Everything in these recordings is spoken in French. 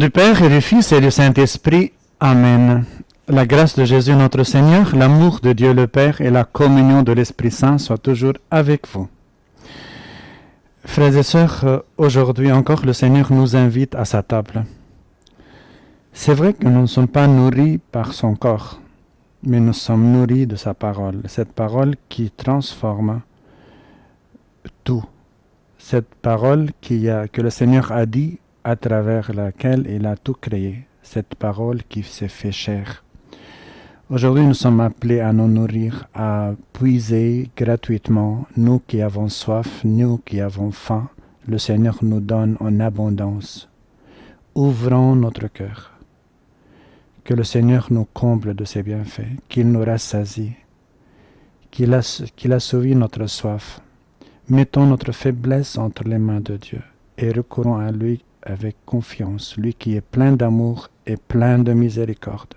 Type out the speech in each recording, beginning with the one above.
du Père et du Fils et du Saint-Esprit. Amen. La grâce de Jésus notre Seigneur, l'amour de Dieu le Père et la communion de l'Esprit Saint soient toujours avec vous. Frères et sœurs, aujourd'hui encore, le Seigneur nous invite à sa table. C'est vrai que nous ne sommes pas nourris par son corps, mais nous sommes nourris de sa parole, cette parole qui transforme tout. Cette parole que le Seigneur a dit, à travers laquelle il a tout créé, cette parole qui s'est fait chair. Aujourd'hui, nous sommes appelés à nous nourrir, à puiser gratuitement, nous qui avons soif, nous qui avons faim, le Seigneur nous donne en abondance. Ouvrons notre cœur, que le Seigneur nous comble de ses bienfaits, qu'il nous rassasie, qu'il assouvit notre soif. Mettons notre faiblesse entre les mains de Dieu et recourons à lui avec confiance, lui qui est plein d'amour et plein de miséricorde.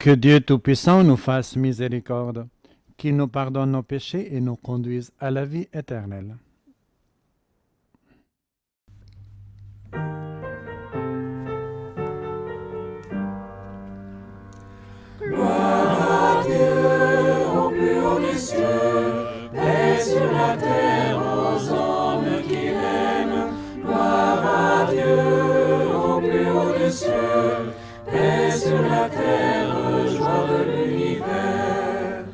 Que Dieu Tout-Puissant nous fasse miséricorde, qu'il nous pardonne nos péchés et nous conduise à la vie éternelle. Gloire à Dieu au plus haut des cieux, paix sur la terre aux hommes qu'il aime. Gloire à Dieu au plus haut des cieux, paix sur la terre, joie de l'univers.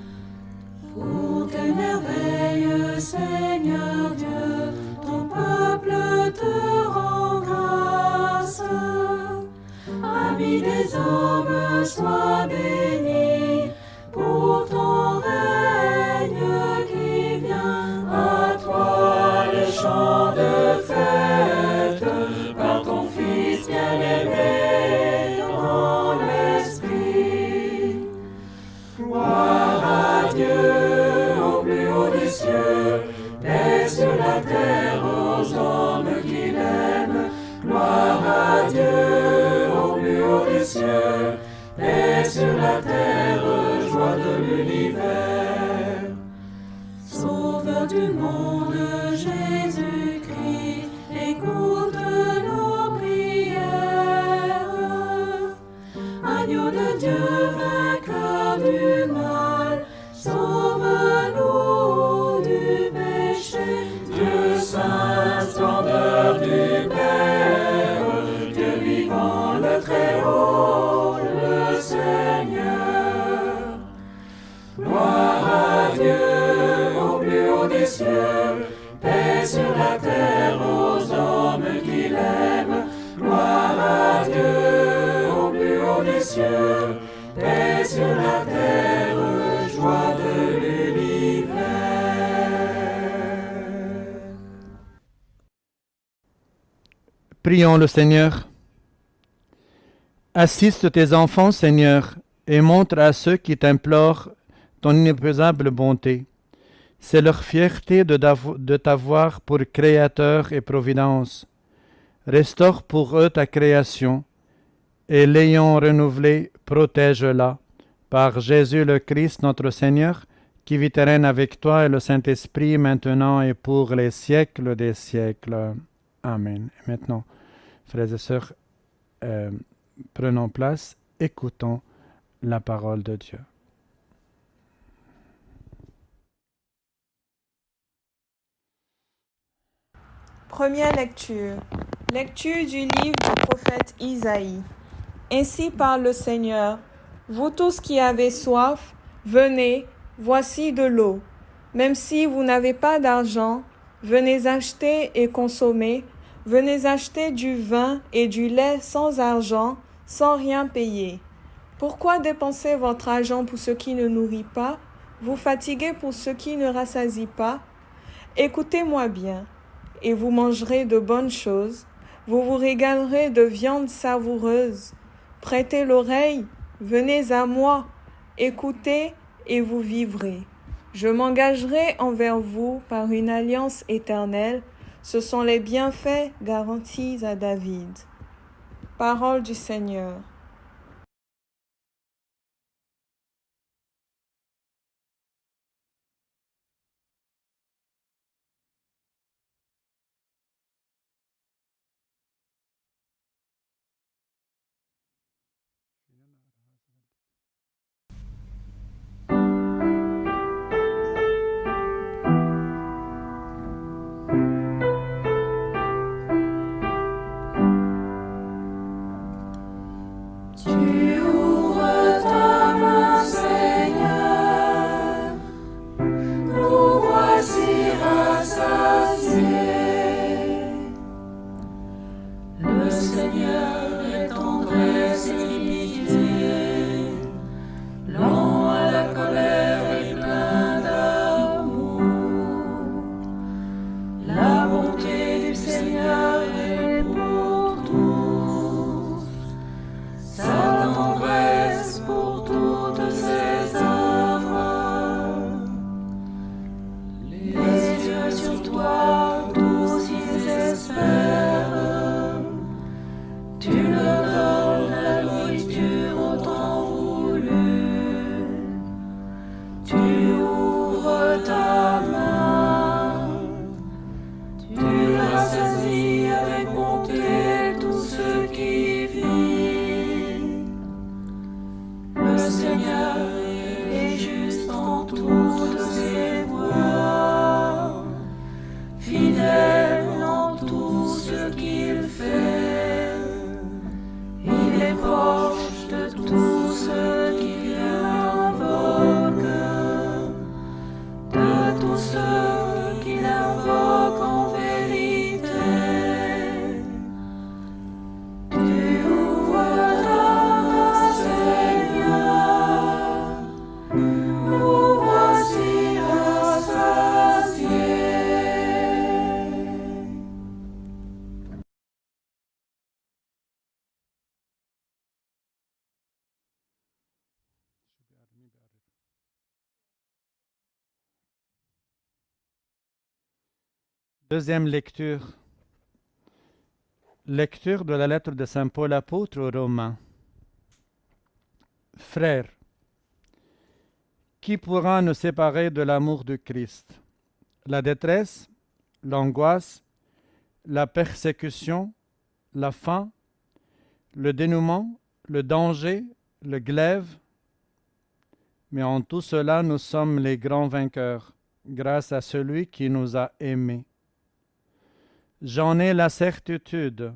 Pour tes merveilles, Seigneur Dieu, ton peuple te rend grâce. Ami des hommes, sois béni pour ton règne qui vient. À toi les chants de fête, par ton Fils bien-aimé dans l'Esprit. Gloire à Dieu au plus haut des cieux, paix sur la terre aux hommes qu'il aime. Gloire à Dieu au plus haut des cieux, paix sur la terre, joie de l'univers. Sauveur du monde, Jésus-Christ, écoute nos prières. Agneau de Dieu, vainqueur du mal, sauve-nous du péché. Dieu saint, splendeur du Père, Dieu vivant, le Très-Haut, le Seigneur. Gloire à Dieu au plus haut des cieux, paix sur la terre aux hommes qu'il aime. Gloire à Dieu au plus haut des cieux, paix sur la terre, joie de l'univers. Prions le Seigneur. Assiste tes enfants, Seigneur, et montre à ceux qui t'implorent ton inépuisable bonté. C'est leur fierté de t'avoir pour Créateur et Providence. Restaure pour eux ta création, et l'ayant renouvelée, protège-la. Par Jésus le Christ, notre Seigneur, qui vit et règne avec toi et le Saint-Esprit, maintenant et pour les siècles des siècles. Amen. Et maintenant, frères et sœurs, prenons place, écoutons la parole de Dieu. Première lecture. Lecture du livre du prophète Isaïe. Ainsi parle le Seigneur. Vous tous qui avez soif, venez, voici de l'eau. Même si vous n'avez pas d'argent, venez acheter et consommer. Venez acheter du vin et du lait sans argent, sans rien payer. Pourquoi dépenser votre argent pour ce qui ne nourrit pas, vous fatiguer pour ce qui ne rassasie pas? Écoutez-moi bien, et vous mangerez de bonnes choses, vous vous régalerez de viande savoureuse. Prêtez l'oreille, venez à moi, écoutez et vous vivrez. Je m'engagerai envers vous par une alliance éternelle. Ce sont les bienfaits garantis à David. Parole du Seigneur. Tu ouvres ta main, Seigneur, nous voici rassasiés. Le Seigneur est tendresse et pitié, lent à la colère et plein d'amour. La bonté du Seigneur est pour tous, sa tendresse pour toutes ses œuvres. Les yeux sur toi, tous ils espèrent. Tu leur donnes la nourriture au temps voulu. Tu ouvres ta main, tu rassasies avec bonté tous ceux qui vivent. Le Seigneur est juste en toutes ses voies, fidèle en tout ce qu'il fait. Il est proche de tous ceux qui l'invoquent, de tous ceux qui l'invoquent en vérité. Tu ouvres ta main, Seigneur, nous voici rassasiés. Deuxième lecture. Lecture de la lettre de Saint Paul apôtre aux Romains. Frères, qui pourra nous séparer de l'amour de Christ? La détresse, l'angoisse, la persécution, la faim, le dénouement, le danger, le glaive. Mais en tout cela, nous sommes les grands vainqueurs, grâce à celui qui nous a aimés. J'en ai la certitude.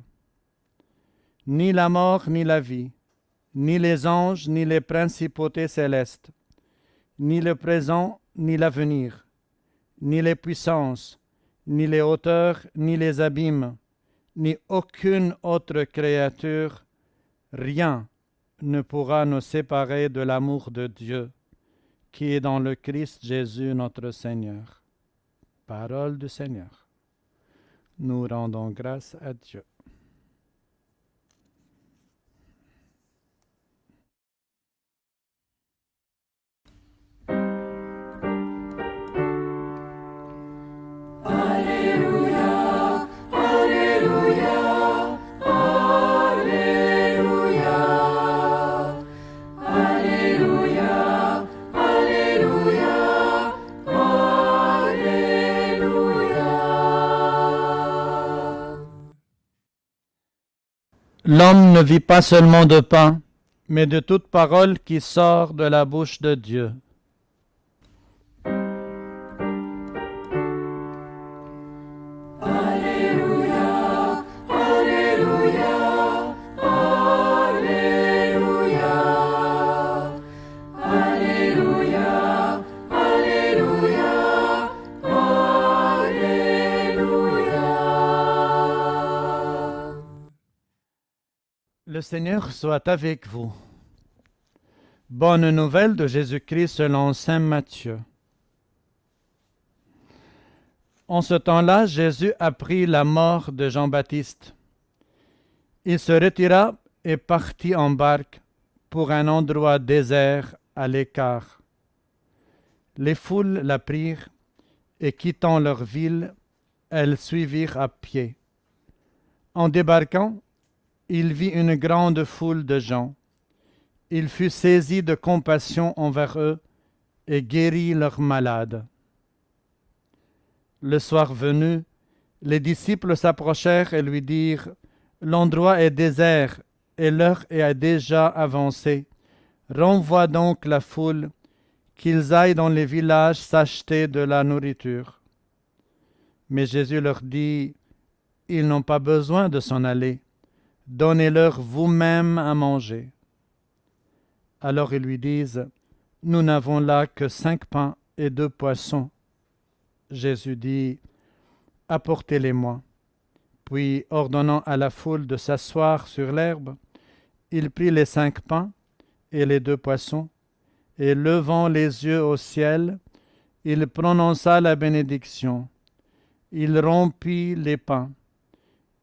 Ni la mort, ni la vie, ni les anges, ni les principautés célestes, ni le présent, ni l'avenir, ni les puissances, ni les hauteurs, ni les abîmes, ni aucune autre créature, rien ne pourra nous séparer de l'amour de Dieu, qui est dans le Christ Jésus notre Seigneur. Parole du Seigneur. Nous rendons grâce à Dieu. Alléluia, Alléluia, Alléluia, Alléluia, Alléluia, Alléluia. L'homme ne vit pas seulement de pain, mais de toute parole qui sort de la bouche de Dieu. Alléluia, Alléluia, Alléluia. Le Seigneur soit avec vous. Bonne nouvelle de Jésus-Christ selon saint Matthieu. En ce temps-là, Jésus apprit la mort de Jean-Baptiste. Il se retira et partit en barque pour un endroit désert à l'écart. Les foules la prirent et quittant leur ville, elles suivirent à pied. En débarquant, il vit une grande foule de gens. Il fut saisi de compassion envers eux et guérit leurs malades. Le soir venu, les disciples s'approchèrent et lui dirent : « L'endroit est désert et l'heure est déjà avancée. Renvoie donc la foule, qu'ils aillent dans les villages s'acheter de la nourriture. » Mais Jésus leur dit : « Ils n'ont pas besoin de s'en aller. Donnez-leur vous-même à manger. » Alors ils lui disent : « Nous n'avons là que 5 pains et 2 poissons. » Jésus dit : « Apportez-les-moi. » Puis, ordonnant à la foule de s'asseoir sur l'herbe, il prit les 5 pains et les 2 poissons, et levant les yeux au ciel, il prononça la bénédiction. Il rompit les pains,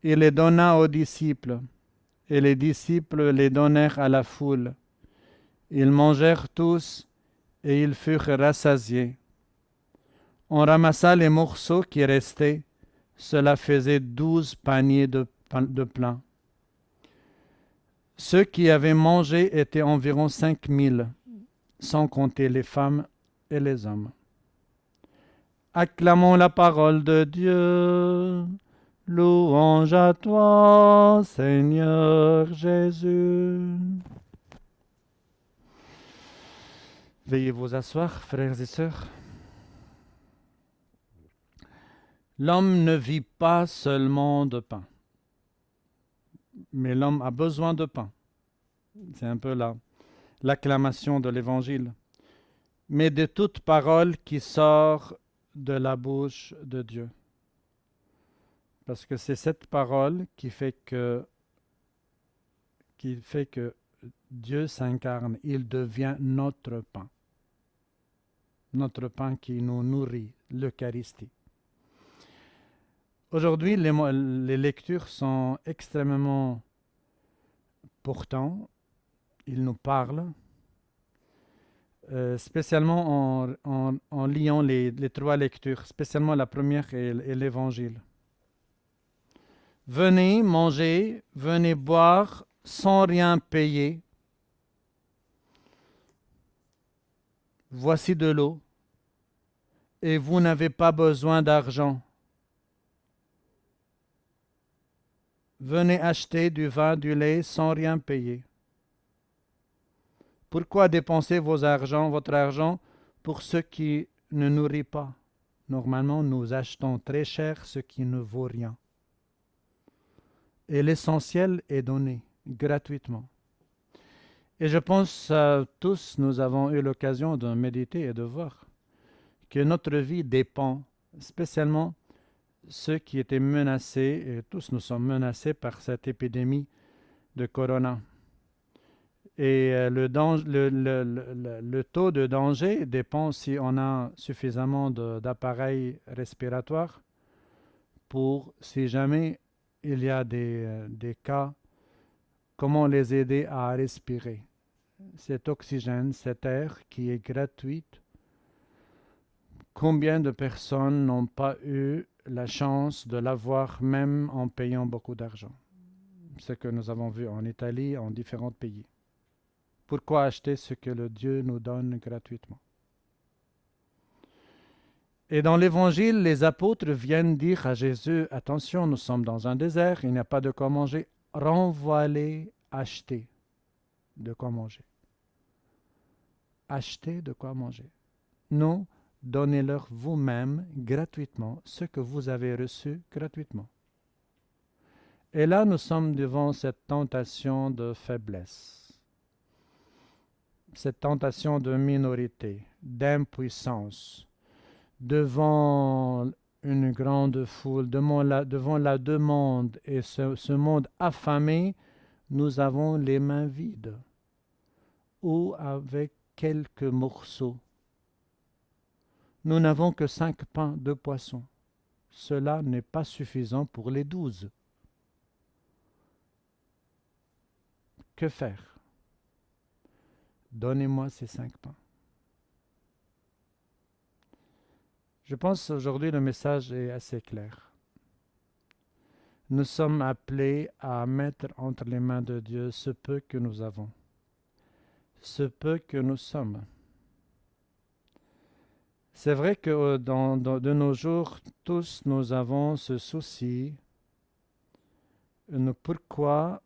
il les donna aux disciples, et les disciples les donnèrent à la foule. Ils mangèrent tous, et ils furent rassasiés. On ramassa les morceaux qui restaient, cela faisait 12 paniers de plein. Ceux qui avaient mangé étaient environ 5000, sans compter les femmes et les hommes. Acclamons la parole de Dieu. Louange à toi, Seigneur Jésus. Veuillez vous asseoir, frères et sœurs. L'homme ne vit pas seulement de pain, mais l'homme a besoin de pain. C'est un peu l'acclamation de l'Évangile. Mais de toute parole qui sort de la bouche de Dieu. Parce que c'est cette parole qui fait que Dieu s'incarne. Il devient notre pain. Notre pain qui nous nourrit, l'Eucharistie. Aujourd'hui, les lectures sont extrêmement portantes. Ils nous parlent, spécialement en liant les 3 lectures, spécialement la première et l'Évangile. Venez manger, venez boire sans rien payer. Voici de l'eau, et vous n'avez pas besoin d'argent. Venez acheter du vin, du lait sans rien payer. Pourquoi dépenser votre argent pour ce qui ne nourrit pas? Normalement, nous achetons très cher ce qui ne vaut rien. Et l'essentiel est donné gratuitement. Et je pense tous, nous avons eu l'occasion de méditer et de voir que notre vie dépend, spécialement ceux qui étaient menacés, et tous nous sommes menacés par cette épidémie de corona. Et le taux de danger dépend si on a suffisamment d'appareils respiratoires pour, si jamais il y a des cas, comment les aider à respirer. Cet oxygène, cet air qui est gratuit, combien de personnes n'ont pas eu la chance de l'avoir même en payant beaucoup d'argent? Ce que nous avons vu en Italie, en différents pays. Pourquoi acheter ce que le Dieu nous donne gratuitement? Et dans l'Évangile, les apôtres viennent dire à Jésus : attention, nous sommes dans un désert, il n'y a pas de quoi manger. Renvoie-les acheter de quoi manger. Achetez de quoi manger. Non, donnez-leur vous-même gratuitement ce que vous avez reçu gratuitement. Et là, nous sommes devant cette tentation de faiblesse, cette tentation de minorité, d'impuissance, devant une grande foule, devant la demande et ce monde affamé nous avons les mains vides ou avec quelques morceaux. Nous n'avons que 5 pains, 2 poissons. Cela n'est pas suffisant pour les 12. Que faire? Donnez-moi ces 5 pains. Je pense aujourd'hui le message est assez clair. Nous sommes appelés à mettre entre les mains de Dieu ce peu que nous avons, ce peu que nous sommes. C'est vrai que de nos jours, tous nous avons ce souci. Pourquoi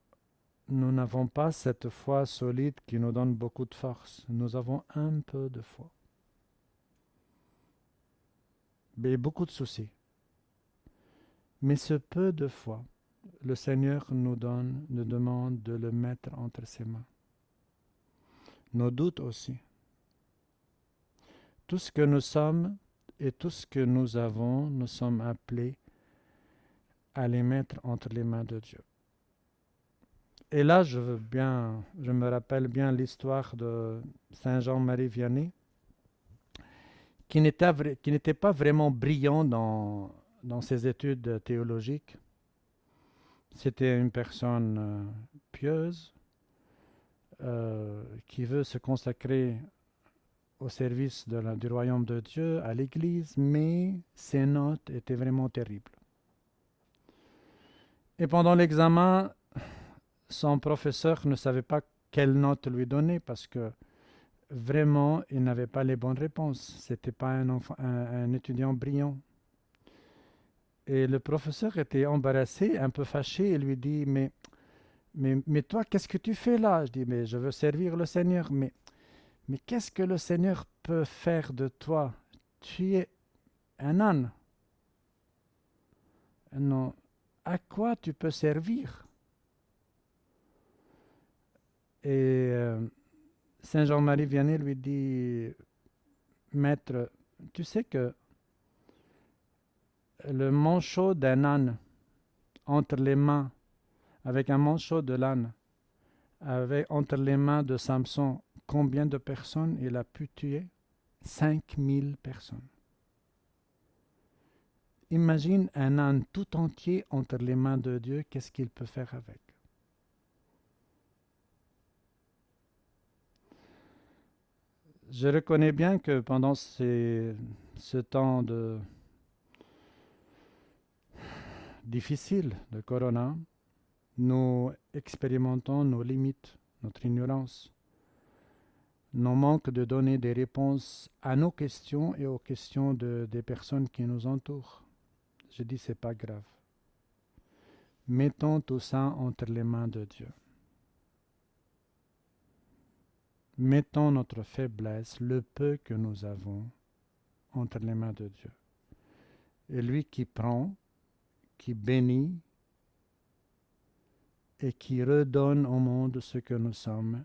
nous n'avons pas cette foi solide qui nous donne beaucoup de force? Nous avons un peu de foi. Mais beaucoup de soucis. Mais ce peu de foi, le Seigneur nous demande de le mettre entre ses mains. Nos doutes aussi. Tout ce que nous sommes et tout ce que nous avons, nous sommes appelés à les mettre entre les mains de Dieu. Et là, je me rappelle bien l'histoire de Saint Jean-Marie Vianney, qui n'était pas vraiment brillant dans ses études théologiques. C'était une personne pieuse qui veut se consacrer au service du royaume de Dieu, à l'Église, mais ses notes étaient vraiment terribles. Et pendant l'examen, son professeur ne savait pas quelle note lui donner parce que vraiment, il n'avait pas les bonnes réponses. Ce n'était pas un étudiant brillant. Et le professeur était embarrassé, un peu fâché, et lui dit, mais toi, qu'est-ce que tu fais là? Je dis, mais je veux servir le Seigneur, mais qu'est-ce que le Seigneur peut faire de toi? Tu es un âne. Non. À quoi tu peux servir? Et Saint Jean-Marie Vianney lui dit, Maître, tu sais que le manchot d'un âne entre les mains, avec un manchot de l'âne, entre les mains de Samson, combien de personnes il a pu tuer? 5000 personnes. Imagine un âne tout entier entre les mains de Dieu, qu'est-ce qu'il peut faire avec? Je reconnais bien que pendant ce temps difficile de Corona, nous expérimentons nos limites, notre ignorance, nos manques de donner des réponses à nos questions et aux questions des personnes qui nous entourent. Je dis, c'est pas grave. Mettons tout ça entre les mains de Dieu. Mettons notre faiblesse, le peu que nous avons, entre les mains de Dieu. Et lui qui prend, qui bénit et qui redonne au monde ce que nous sommes,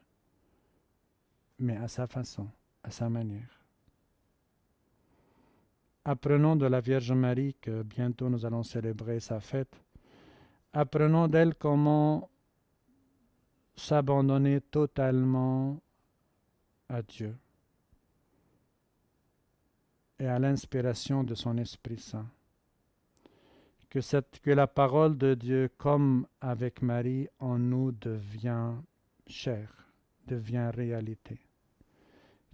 mais à sa façon, à sa manière. Apprenons de la Vierge Marie que bientôt nous allons célébrer sa fête. Apprenons d'elle comment s'abandonner totalement à Dieu et à l'inspiration de son Esprit Saint. Que la parole de Dieu, comme avec Marie, en nous devient chair, devient réalité.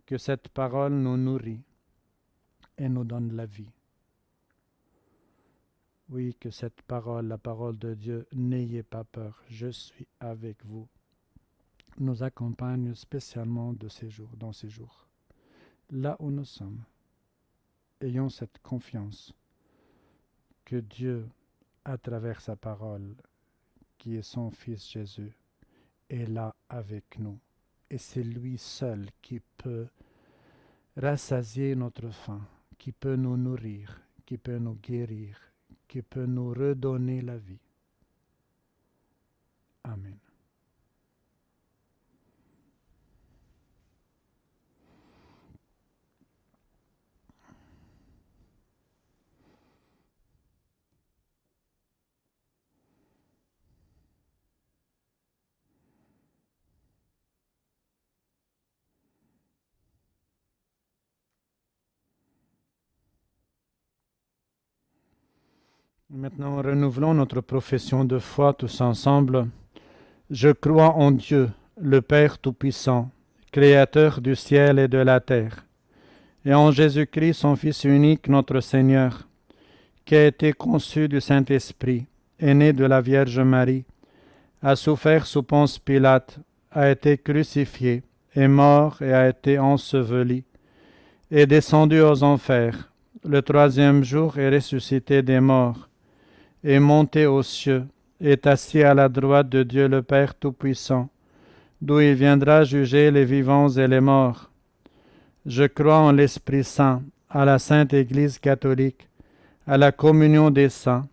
Que cette parole nous nourrit et nous donne la vie. Oui, que cette parole, la parole de Dieu, n'ayez pas peur, je suis avec vous, nous accompagne spécialement dans ces jours. Là où nous sommes, ayons cette confiance que Dieu, à travers sa parole, qui est son Fils Jésus, est là avec nous. Et c'est lui seul qui peut rassasier notre faim, qui peut nous nourrir, qui peut nous guérir, qui peut nous redonner la vie. Amen. Maintenant, renouvelons notre profession de foi tous ensemble. Je crois en Dieu, le Père Tout-Puissant, Créateur du ciel et de la terre, et en Jésus-Christ, son Fils unique, notre Seigneur, qui a été conçu du Saint-Esprit, est né de la Vierge Marie, a souffert sous Ponce Pilate, a été crucifié, est mort et a été enseveli, est descendu aux enfers, le troisième jour est ressuscité des morts, est monté aux cieux, est assis à la droite de Dieu le Père Tout-Puissant, d'où il viendra juger les vivants et les morts. Je crois en l'Esprit Saint, à la Sainte Église catholique, à la communion des saints,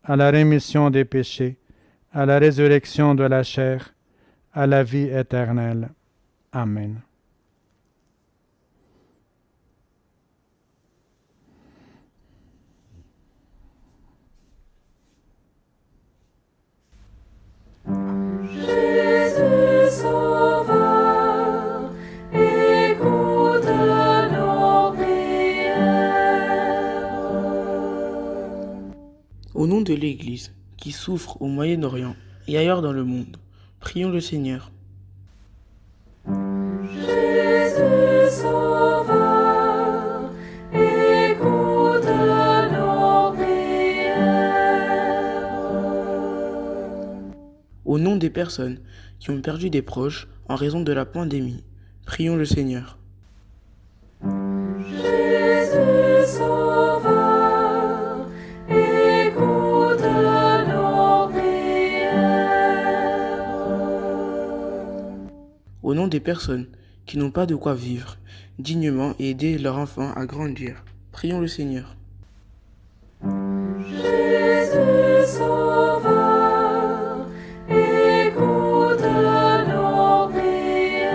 à la rémission des péchés, à la résurrection de la chair, à la vie éternelle. Amen. Jésus Sauveur, écoute nos prières. Au nom de l'Église qui souffre au Moyen-Orient et ailleurs dans le monde, prions le Seigneur. Jésus Sauveur, écoute nos prières. Au nom des personnes qui ont perdu des proches en raison de la pandémie, prions le Seigneur. Jésus Sauveur, écoute nos prières. Au nom des personnes qui n'ont pas de quoi vivre dignement et aider leurs enfants à grandir, prions le Seigneur. Jésus Sauveur, écoute nos prières.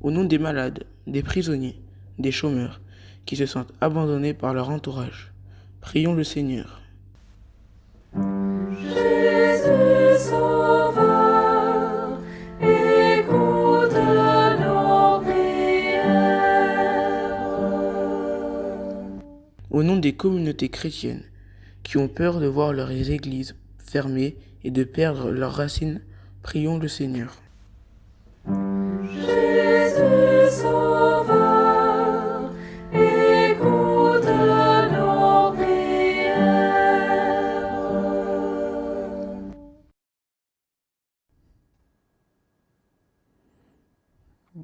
Au nom des malades, des prisonniers, des chômeurs qui se sentent abandonnés par leur entourage, prions le Seigneur. Jésus Sauveur, écoute nos prières. Au nom des communautés chrétiennes qui ont peur de voir leurs églises fermées et de perdre leurs racines, prions le Seigneur. Jésus Sauveur, écoute nos prières.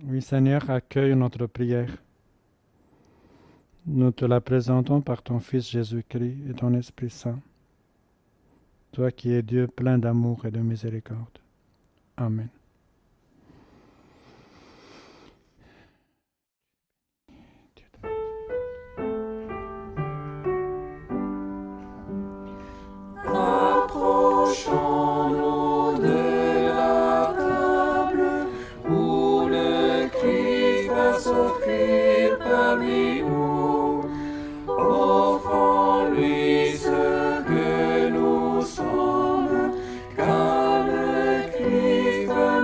Oui, Seigneur, accueille notre prière. Nous te la présentons par ton Fils Jésus-Christ et ton Esprit Saint, toi qui es Dieu plein d'amour et de miséricorde. Amen. Approchons-nous de la table où le Christ va s'offrir parmi nous. Offrons-lui ce que nous sommes, car le Christ va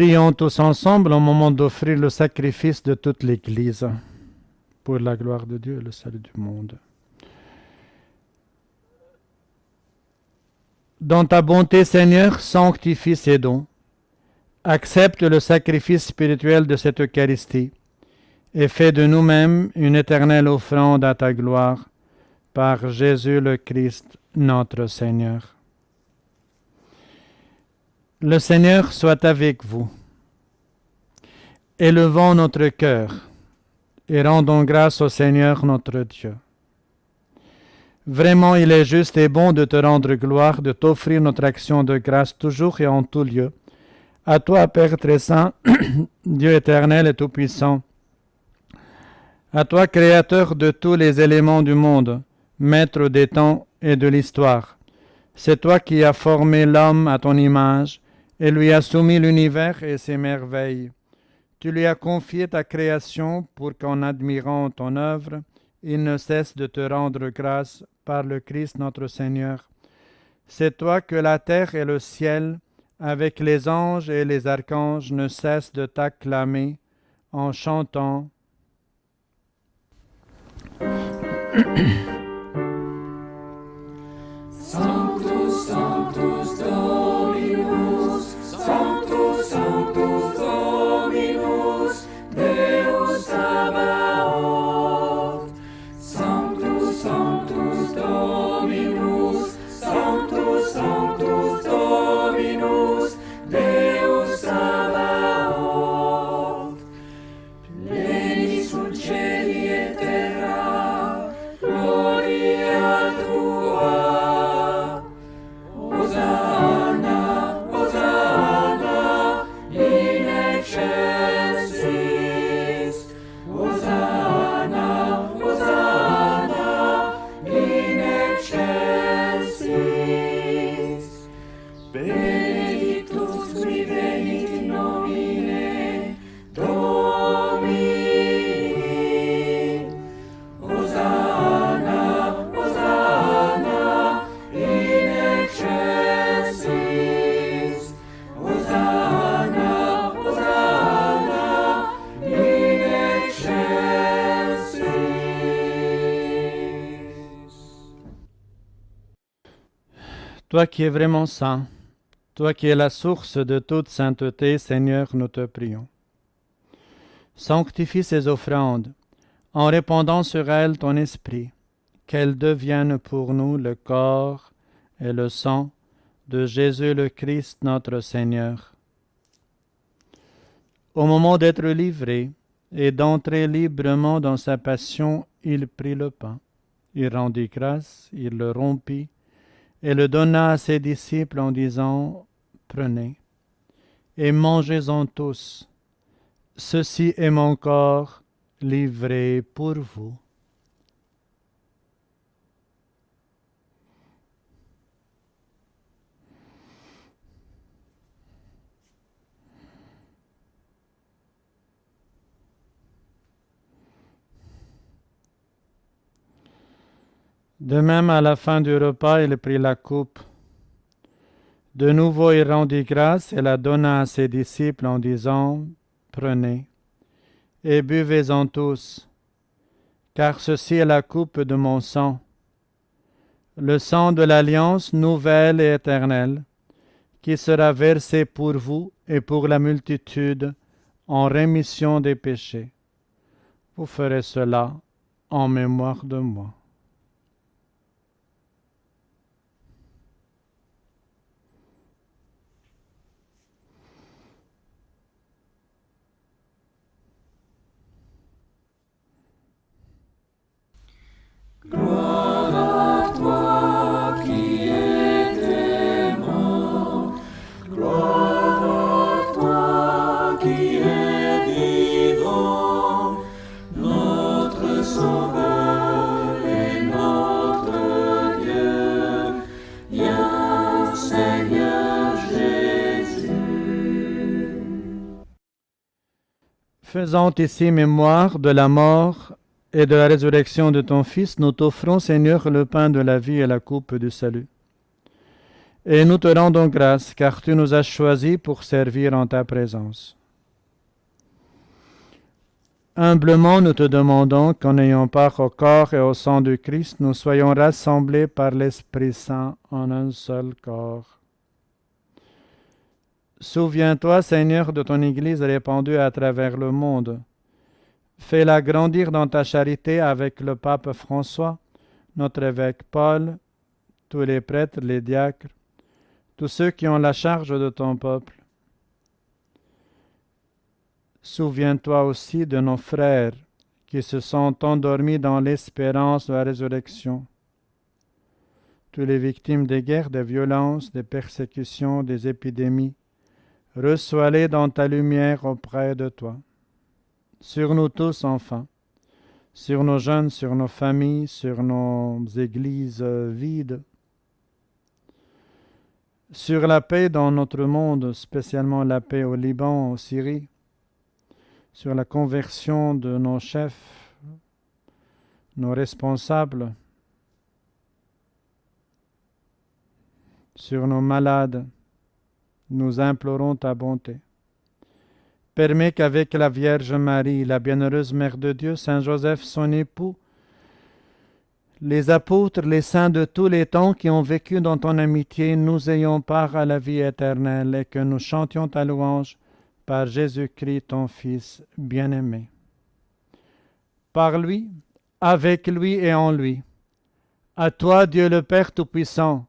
Prions tous ensemble au moment d'offrir le sacrifice de toute l'Église pour la gloire de Dieu et le salut du monde. Dans ta bonté, Seigneur, sanctifie ces dons. Accepte le sacrifice spirituel de cette Eucharistie et fais de nous-mêmes une éternelle offrande à ta gloire par Jésus le Christ, notre Seigneur. Le Seigneur soit avec vous. Élevons notre cœur et rendons grâce au Seigneur notre Dieu. Vraiment, il est juste et bon de te rendre gloire, de t'offrir notre action de grâce toujours et en tout lieu. À toi, Père très saint, Dieu éternel et tout-puissant. À toi, Créateur de tous les éléments du monde, Maître des temps et de l'histoire. C'est toi qui as formé l'homme à ton image et lui as soumis l'univers et ses merveilles. Tu lui as confié ta création pour qu'en admirant ton œuvre, il ne cesse de te rendre grâce par le Christ notre Seigneur. C'est toi que la terre et le ciel, avec les anges et les archanges, ne cessent de t'acclamer en chantant Sanctus, Sanctus Dominus, Sanctus, Sanctus Dominus, Deus Sabaoth. Sanctus, Sanctus Dominus, Sanctus, Sanctus Dominus, Deus Sabaoth. Pleni sunt cieli et terra, gloria tua. Hosanna, Hosanna, in excelsis. Hosanna, Hosanna, in excelsis. Benedictus qui venit in nomine Domini. Hosanna, Hosanna, in excelsis. Hosanna, Hosanna, in excelsis. Toi qui es vraiment saint, toi qui es la source de toute sainteté, Seigneur, nous te prions. Sanctifie ces offrandes en répandant sur elles ton esprit, qu'elles deviennent pour nous le corps et le sang de Jésus le Christ notre Seigneur. Au moment d'être livré et d'entrer librement dans sa passion, il prit le pain. Il rendit grâce, il le rompit et le donna à ses disciples en disant « Prenez et mangez-en tous. Ceci est mon corps livré pour vous. » De même, à la fin du repas, il prit la coupe. De nouveau, il rendit grâce et la donna à ses disciples en disant « Prenez et buvez-en tous, car ceci est la coupe de mon sang, le sang de l'alliance nouvelle et éternelle, qui sera versé pour vous et pour la multitude en rémission des péchés. Vous ferez cela en mémoire de moi. » Gloire à toi qui étais mort, gloire à toi qui es vivant, notre Sauveur et notre Dieu, viens Seigneur Jésus. Faisant ici mémoire de la mort et de la résurrection de ton Fils, nous t'offrons, Seigneur, le pain de la vie et la coupe du salut. Et nous te rendons grâce, car tu nous as choisis pour servir en ta présence. Humblement, nous te demandons qu'en ayant part au corps et au sang du Christ, nous soyons rassemblés par l'Esprit Saint en un seul corps. Souviens-toi, Seigneur, de ton Église répandue à travers le monde. Fais-la grandir dans ta charité avec le pape François, notre évêque Paul, tous les prêtres, les diacres, tous ceux qui ont la charge de ton peuple. Souviens-toi aussi de nos frères qui se sont endormis dans l'espérance de la résurrection. Tous les victimes des guerres, des violences, des persécutions, des épidémies, reçois-les dans ta lumière auprès de toi. Sur nous tous, enfin, sur nos jeunes, sur nos familles, sur nos églises vides, sur la paix dans notre monde, spécialement la paix au Liban, en Syrie, sur la conversion de nos chefs, nos responsables, sur nos malades, nous implorons ta bonté. Permets qu'avec la Vierge Marie, la bienheureuse Mère de Dieu, Saint Joseph, son époux, les apôtres, les saints de tous les temps qui ont vécu dans ton amitié, nous ayons part à la vie éternelle et que nous chantions ta louange par Jésus-Christ, ton Fils bien-aimé. Par lui, avec lui et en lui, à toi, Dieu le Père Tout-Puissant,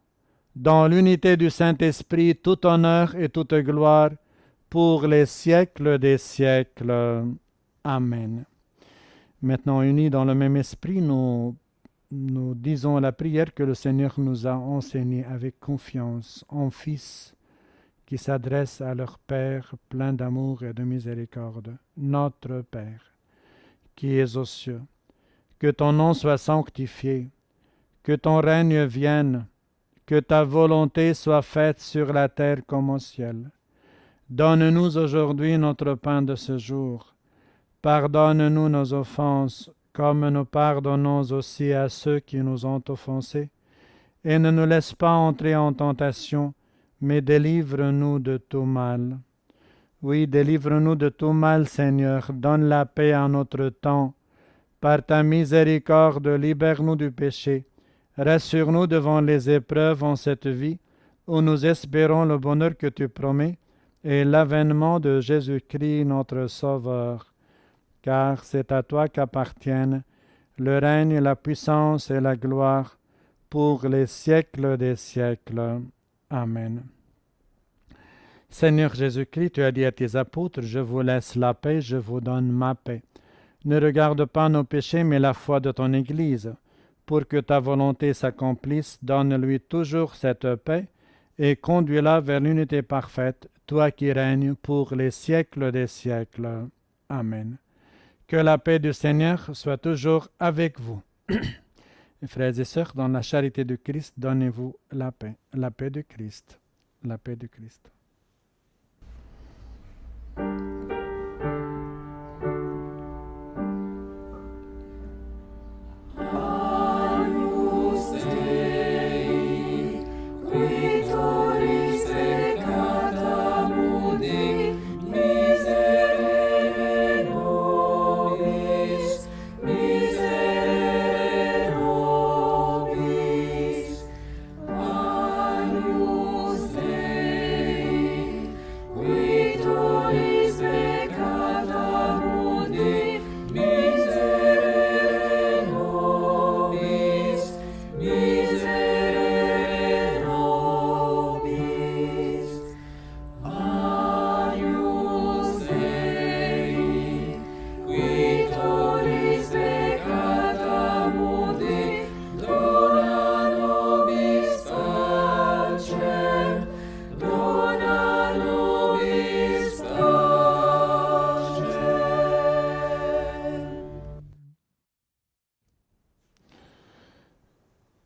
dans l'unité du Saint-Esprit, tout honneur et toute gloire, pour les siècles des siècles. Amen. Maintenant, unis dans le même esprit, nous disons la prière que le Seigneur nous a enseignée avec confiance en Fils qui s'adresse à leur Père plein d'amour et de miséricorde. Notre Père, qui es aux cieux, que ton nom soit sanctifié, que ton règne vienne, que ta volonté soit faite sur la terre comme au ciel. Donne-nous aujourd'hui notre pain de ce jour. Pardonne-nous nos offenses, comme nous pardonnons aussi à ceux qui nous ont offensés. Et ne nous laisse pas entrer en tentation, mais délivre-nous de tout mal. Oui, délivre-nous de tout mal, Seigneur. Donne la paix à notre temps. Par ta miséricorde, libère-nous du péché. Rassure-nous devant les épreuves en cette vie, où nous espérons le bonheur que tu promets, et l'avènement de Jésus-Christ notre Sauveur. Car c'est à toi qu'appartiennent le règne, la puissance et la gloire pour les siècles des siècles. Amen. Seigneur Jésus-Christ, tu as dit à tes apôtres, je vous laisse la paix, je vous donne ma paix. Ne regarde pas nos péchés, mais la foi de ton Église. Pour que ta volonté s'accomplisse, donne-lui toujours cette paix et conduis-la vers l'unité parfaite, toi qui règnes pour les siècles des siècles. Amen. Que la paix du Seigneur soit toujours avec vous. Frères et sœurs, dans la charité du Christ, donnez-vous la paix du Christ, la paix du Christ.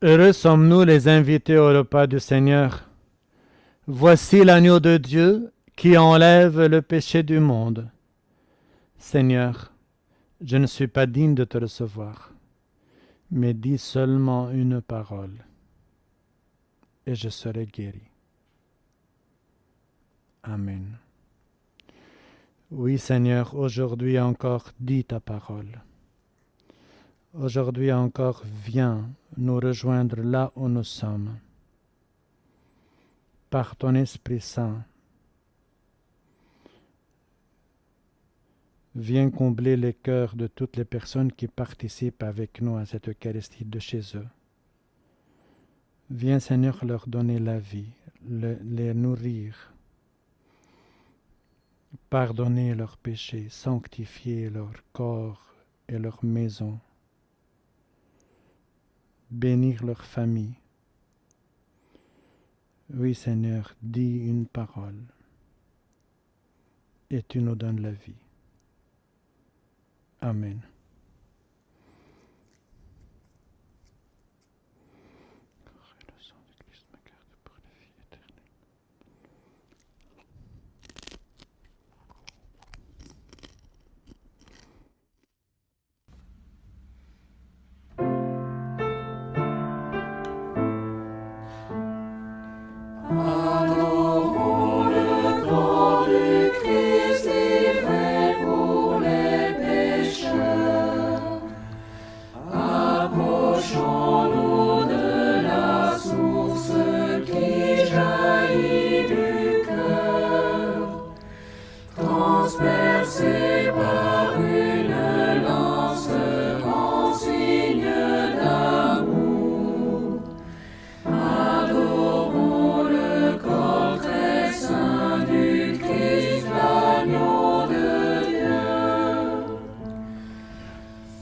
Heureux sommes-nous les invités au repas du Seigneur. Voici l'agneau de Dieu qui enlève le péché du monde. Seigneur, je ne suis pas digne de te recevoir, mais dis seulement une parole, et je serai guéri. Amen. Oui, Seigneur, aujourd'hui encore, dis ta parole. Aujourd'hui encore, viens nous rejoindre là où nous sommes. Par ton Esprit Saint, viens combler les cœurs de toutes les personnes qui participent avec nous à cette Eucharistie de chez eux. Viens, Seigneur, leur donner la vie, les nourrir, pardonner leurs péchés, sanctifier leur corps et leur maison, bénir leur famille. Oui, Seigneur, dis une parole et tu nous donnes la vie. Amen. Le sang de Christ me garde pour la vie éternelle. Adorons le corps du Christ livré pour les pécheurs. Approchons-nous de la source qui jaillit du cœur, transpercée par une lance en signe d'amour. Adorons le corps très saint du Christ, l'agneau de Dieu.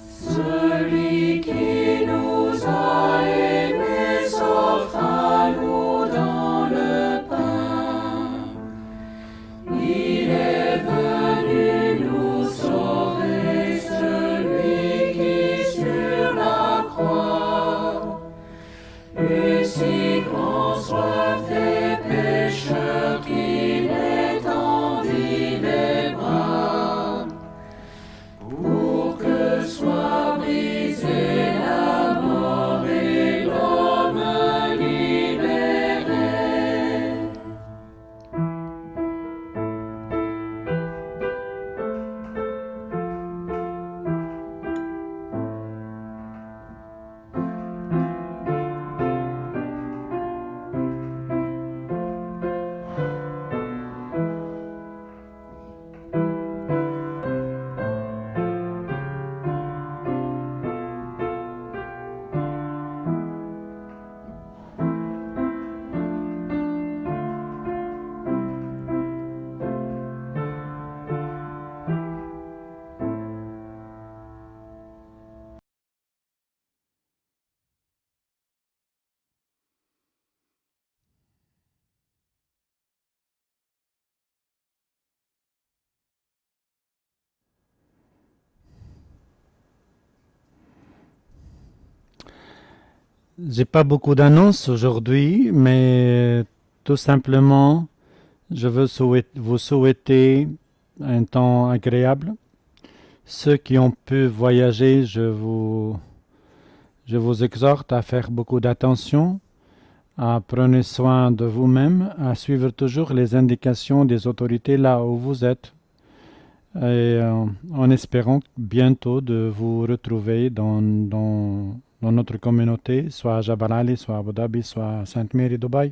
Celui qui nous a aimés s'offre à nous dans le pain. Il est venu nous sauver, celui qui sur la croix eut si grand soif des pécheurs qu'il étendit les bras, pour que soit brisée la mort et l'homme libéré. J'ai pas beaucoup d'annonces aujourd'hui, mais tout simplement, je veux vous souhaiter un temps agréable. Ceux qui ont pu voyager, je vous exhorte à faire beaucoup d'attention, à prendre soin de vous-même, à suivre toujours les indications des autorités là où vous êtes, et en espérant bientôt de vous retrouver dans notre communauté, soit à Jabal Ali, soit à Abu Dhabi, soit à Sainte-Mère et Dubaï.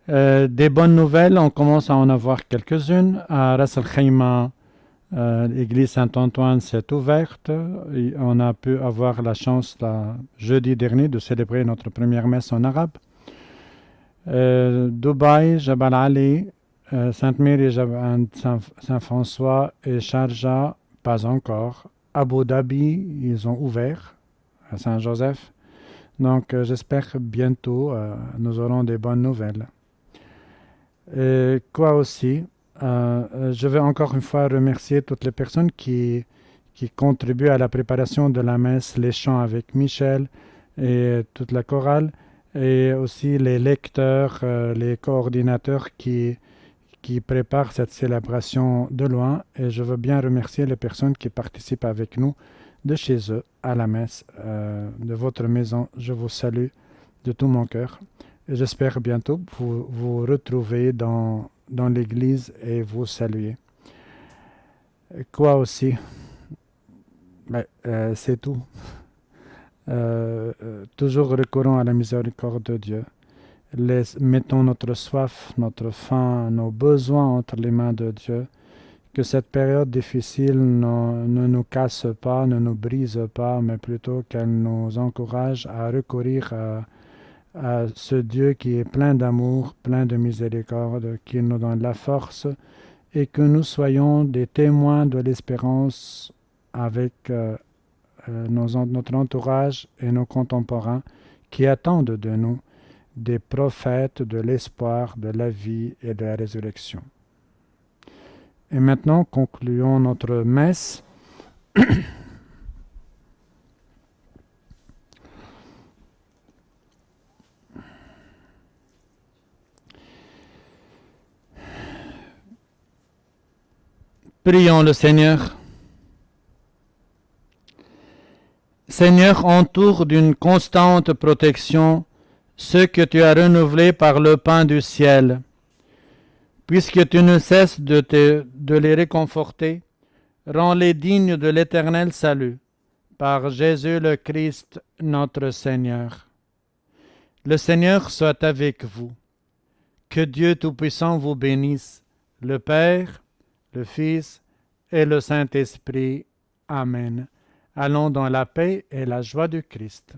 Des bonnes nouvelles, on commence à en avoir quelques-unes. À Ras Al Khaimah, l'église Saint-Antoine s'est ouverte. Et on a pu avoir la chance, jeudi dernier, de célébrer notre première messe en arabe. Dubaï, Jabal Ali, Sainte-Mère et Saint-François et Sharjah, pas encore. Abu Dhabi, ils ont ouvert à Saint-Joseph. Donc j'espère que bientôt nous aurons des bonnes nouvelles. Quoi aussi, je vais encore une fois remercier toutes les personnes qui contribuent à la préparation de la messe, les chants avec Michel et toute la chorale, et aussi les lecteurs, les coordinateurs qui préparent cette célébration de loin. Et je veux bien remercier les personnes qui participent avec nous de chez eux à la messe, de votre maison. Je vous salue de tout mon cœur. Et j'espère bientôt vous retrouver dans dans l'Église et vous saluer. Quoi aussi? C'est tout. Toujours recourons à la miséricorde de Dieu. Mettons notre soif, notre faim, nos besoins entre les mains de Dieu. Que cette période difficile ne nous casse pas, ne nous brise pas, mais plutôt qu'elle nous encourage à recourir à ce Dieu qui est plein d'amour, plein de miséricorde, qui nous donne la force, et que nous soyons des témoins de l'espérance avec notre entourage et nos contemporains qui attendent de nous des prophètes de l'espoir, de la vie et de la résurrection. Et maintenant, concluons notre messe. Prions le Seigneur. Seigneur, entoure d'une constante protection ceux que tu as renouvelés par le pain du ciel. Puisque tu ne cesses de les réconforter, rends-les dignes de l'éternel salut, par Jésus le Christ, notre Seigneur. Le Seigneur soit avec vous. Que Dieu Tout-Puissant vous bénisse, le Père, le Fils et le Saint-Esprit. Amen. Allons dans la paix et la joie du Christ.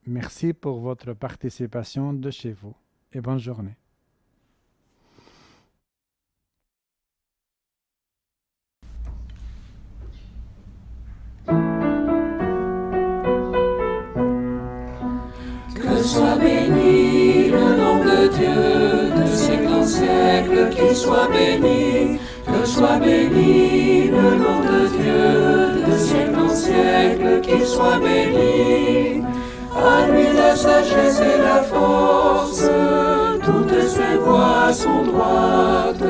Merci pour votre participation de chez vous et bonne journée. Que soit béni le nom de Dieu, de siècle en siècle, qu'il soit béni. Que soit béni le nom de Dieu, de siècle en siècle, qu'il soit béni. À lui la sagesse et la force, toutes ses voies sont droites.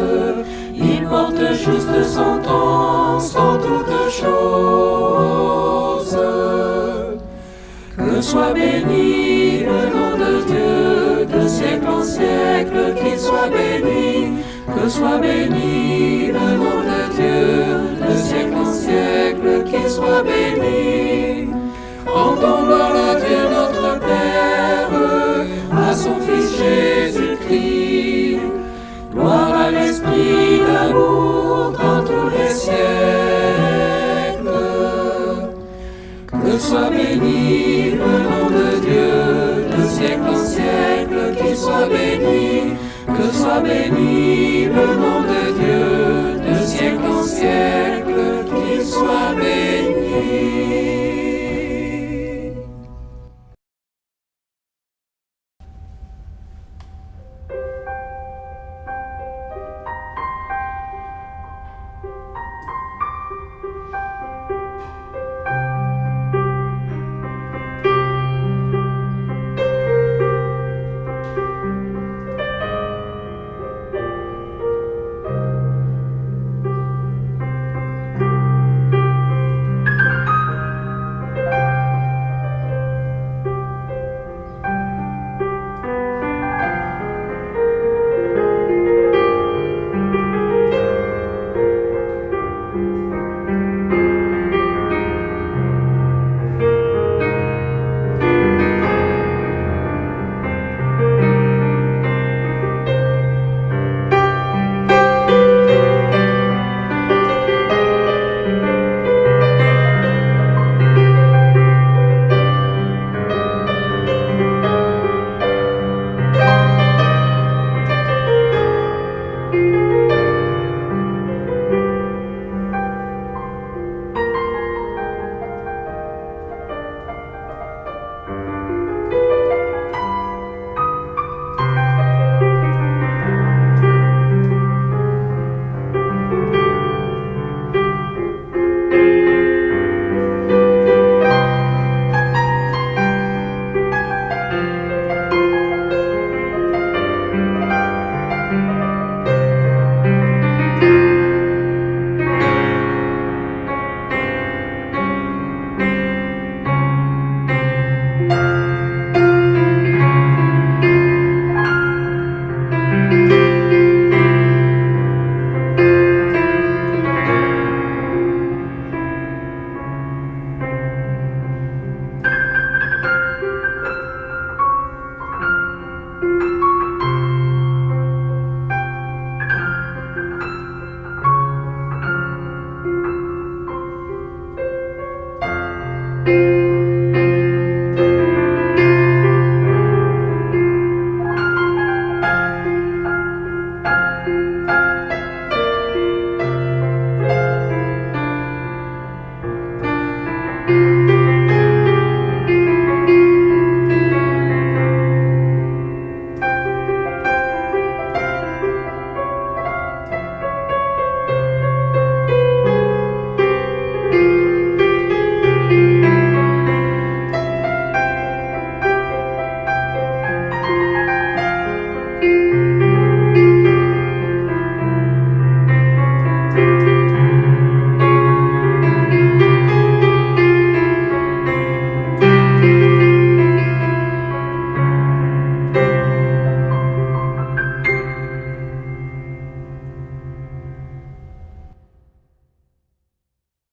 Il porte juste sentence en toutes choses. Que soit béni le nom de Dieu, de siècle en siècle, qu'il soit béni. Que soit béni le nom de Dieu, de siècle en siècle, qu'il soit béni. Rendons gloire à Dieu notre Père, à son Fils Jésus-Christ. Gloire à l'Esprit d'amour dans tous les siècles. Que soit béni le nom de Dieu, de siècle en siècle, qu'il soit béni. Que soit béni le nom